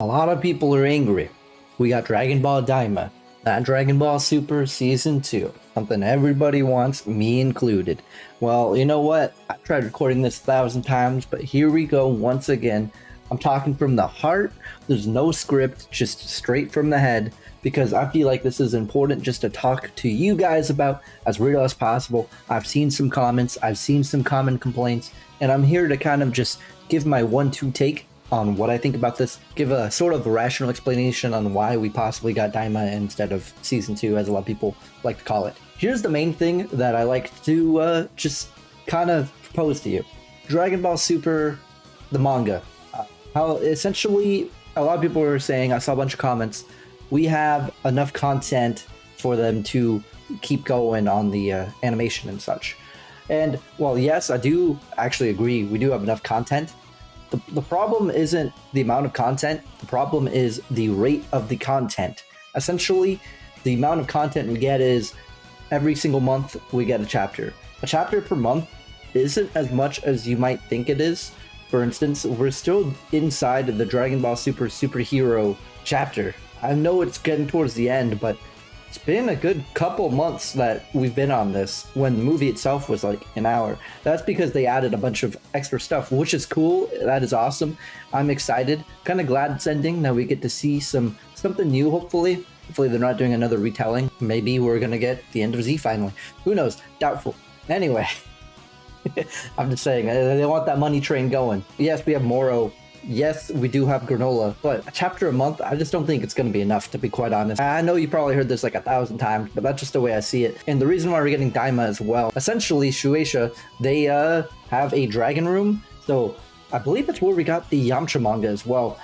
A lot of people are angry. We got Dragon Ball Daima, not Dragon Ball Super Season 2. Something everybody wants, me included. Well, you know what? I've tried recording this 1,000 times, but here we go once again. I'm talking from the heart. There's no script, just straight from the head, because I feel like this is important just to talk to you guys about as real as possible. I've seen some comments, I've seen some common complaints, and I'm here to kind of just give my 1-2 take on what I think about this, give a sort of rational explanation on why we possibly got Daima instead of Season 2, as a lot of people like to call it. Here's the main thing that I like to just kind of propose to you. Dragon Ball Super, the manga. How essentially, a lot of people were saying, I saw a bunch of comments, we have enough content for them to keep going on the animation and such. And, well, yes, I do actually agree, we do have enough content. The problem isn't the amount of content, the problem is the rate of the content. Essentially, the amount of content we get is every single month we get a chapter. A chapter per month isn't as much as you might think it is. For instance, we're still inside of the Dragon Ball Super superhero chapter. I know it's getting towards the end, but it's been a good couple months that we've been on this when the movie itself was like an hour. That's because they added a bunch of extra stuff, which is cool. That is awesome. I'm excited. Kind of glad it's ending. Now we get to see something new, hopefully. Hopefully they're not doing another retelling. Maybe we're going to get the end of Z finally. Who knows? Doubtful. Anyway, I'm just saying, they want that money train going. Yes, we have Moro. Yes, we do have granola, but a chapter a month, I just don't think it's going to be enough, to be quite honest. I know you probably heard this like 1,000 times, but that's just the way I see it. And the reason why we're getting Daima as well, essentially, Shueisha, they have a dragon room, so I believe that's where we got the Yamcha manga as well.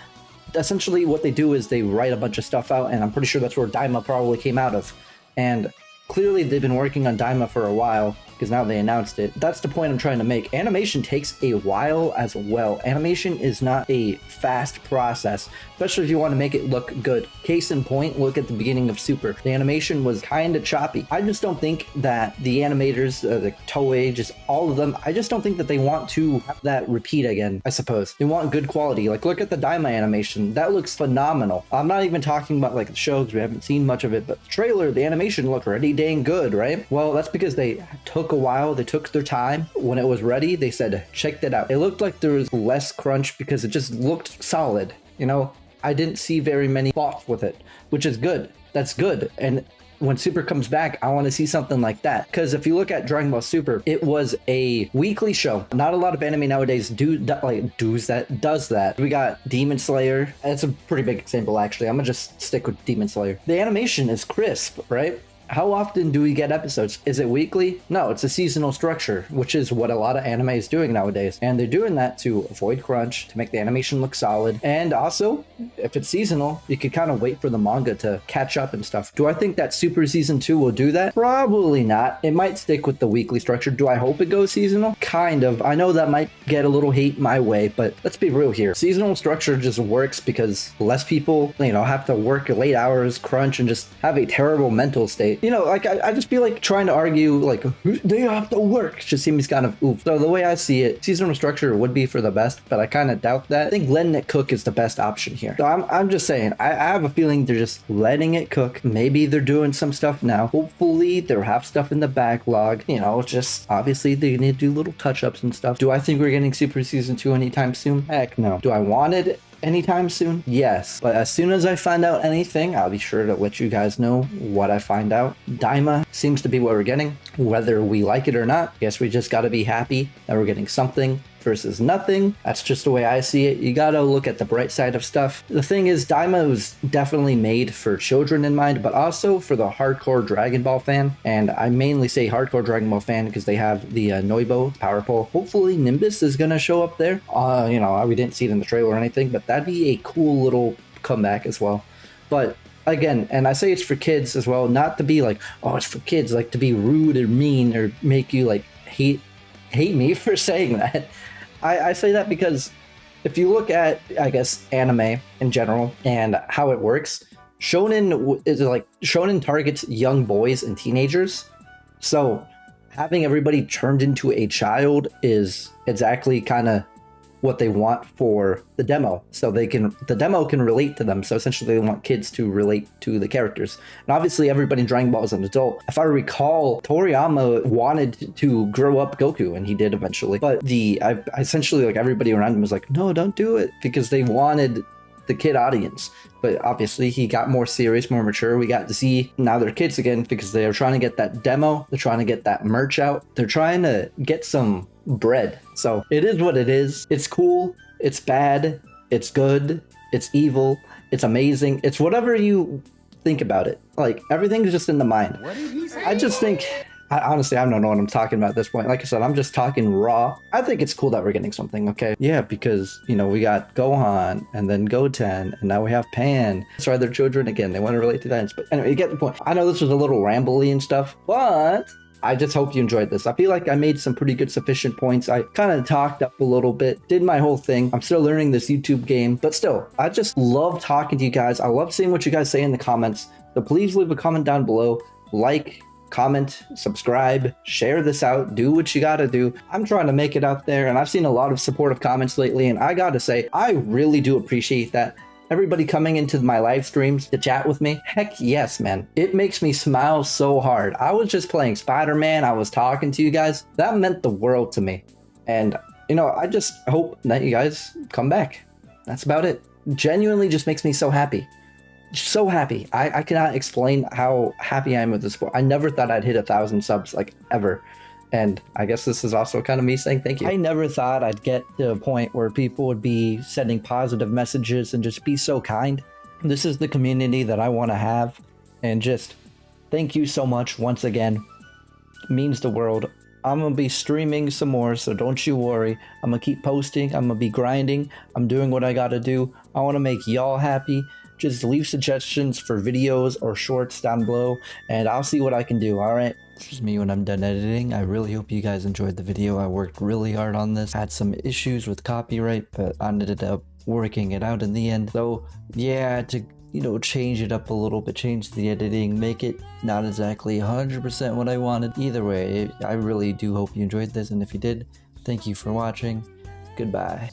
Essentially, what they do is they write a bunch of stuff out, and I'm pretty sure that's where Daima probably came out of. And clearly, they've been working on Daima for a while, because now they announced it. That's the point I'm trying to make. Animation takes a while as well. Animation is not a fast process, especially if you want to make it look good. Case in point, look at the beginning of Super. The animation was kind of choppy. I just don't think that the animators, the Toei, just all of them, I just don't think that they want to have that repeat again, I suppose. They want good quality. Like, look at the Daima animation. That looks phenomenal. I'm not even talking about like the shows. We haven't seen much of it, but the trailer, the animation looked pretty dang good, right? Well, that's because they took a while, they took their time. When it was ready, they said, check that out. It looked like there was less crunch because it just looked solid. You know, I didn't see very many faults with it, which is good. That's good. And when Super comes back, I want to see something like that. Because if you look at Dragon Ball Super, it was a weekly show. Not a lot of anime nowadays does that. We got Demon Slayer. That's a pretty big example, actually. I'm gonna just stick with Demon Slayer. The animation is crisp, right? How often do we get episodes? Is it weekly? No, it's a seasonal structure, which is what a lot of anime is doing nowadays. And they're doing that to avoid crunch, to make the animation look solid. And also, if it's seasonal, you could kind of wait for the manga to catch up and stuff. Do I think that Super Season 2 will do that? Probably not. It might stick with the weekly structure. Do I hope it goes seasonal? Kind of. I know that might get a little hate my way, but let's be real here. Seasonal structure just works because less people, have to work late hours, crunch, and just have a terrible mental state. Like, I just feel like trying to argue, like, they have to work just seems kind of oof. So the way I see it, seasonal structure would be for the best, but I kind of doubt that. I think letting it cook is the best option here. So I'm just saying, I have a feeling they're just letting it cook. Maybe they're doing some stuff now. Hopefully they'll have stuff in the backlog. Just obviously they need to do little touch-ups and stuff. Do I think we're getting Super Season 2 anytime soon? Heck no. Do I want it anytime soon? Yes. But as soon as I find out anything, I'll be sure to let you guys know what I find out. Daima seems to be what we're getting, whether we like it or not. I guess we just gotta be happy that we're getting something versus nothing. That's just the way I see it. You gotta look at the bright side of stuff. The thing is, Daima was definitely made for children in mind, but also for the hardcore Dragon Ball fan. And I mainly say hardcore Dragon Ball fan because they have the Noibo Power Pole. Hopefully Nimbus is gonna show up there. We didn't see it in the trailer or anything, but that'd be a cool little comeback as well. But again, and I say it's for kids as well, not to be like, oh, it's for kids, like to be rude or mean or make you like hate me for saying that. I say that because if you look at, I guess, anime in general and how it works, shonen targets young boys and teenagers. So having everybody turned into a child is exactly kind of what they want for the demo, so the demo can relate to them. So essentially they want kids to relate to the characters, and obviously everybody in Dragon Ball is an adult. If I recall, Toriyama wanted to grow up Goku, and he did eventually, but I essentially, like, everybody around him was like, no, don't do it, because they wanted the kid audience. But obviously he got more serious, more mature. We got Z, now they're kids again, because they're trying to get that demo, they're trying to get that merch out, they're trying to get some bread. So it is what it is. It's cool, it's bad, it's good, it's evil, it's amazing, it's whatever you think about it. Like, everything's just in the mind. What did he say? I just think, honestly, I don't know what I'm talking about at this point. Like I said, I'm just talking raw. I think it's cool that we're getting something, okay? Yeah, because, you know, we got Gohan, and then Goten, and now we have Pan. Sorry, they're children again. They want to relate to that. But anyway, you get the point. I know this was a little rambly and stuff, but I just hope you enjoyed this. I feel like I made some pretty good sufficient points. I kind of talked up a little bit, did my whole thing. I'm still learning this YouTube game, but still, I just love talking to you guys. I love seeing what you guys say in the comments. So please leave a comment down below, like, comment, subscribe, share this out, do what you gotta do. I'm trying to make it out there, and I've seen a lot of supportive comments lately, and I gotta say, I really do appreciate that. Everybody coming into my live streams to chat with me, heck yes, man. It makes me smile so hard. I was just playing Spider-Man, I was talking to you guys. That meant the world to me. And, you know, I just hope that you guys come back. That's about it. Genuinely just makes me so happy. So happy. I cannot explain how happy I am with this sport. I never thought I'd hit 1,000 subs, like, ever. And I guess this is also kind of me saying thank you. I never thought I'd get to a point where people would be sending positive messages and just be so kind. This is the community that I want to have. And just thank you so much once again. It means the world. I'm going to be streaming some more, so don't you worry. I'm going to keep posting. I'm going to be grinding. I'm doing what I got to do. I want to make y'all happy. Just leave suggestions for videos or shorts down below, and I'll see what I can do, alright? This is me when I'm done editing. I really hope you guys enjoyed the video. I worked really hard on this. I had some issues with copyright, but I ended up working it out in the end. So, yeah, I had to, you know, change it up a little bit, change the editing, make it not exactly 100% what I wanted. Either way, I really do hope you enjoyed this, and if you did, thank you for watching. Goodbye.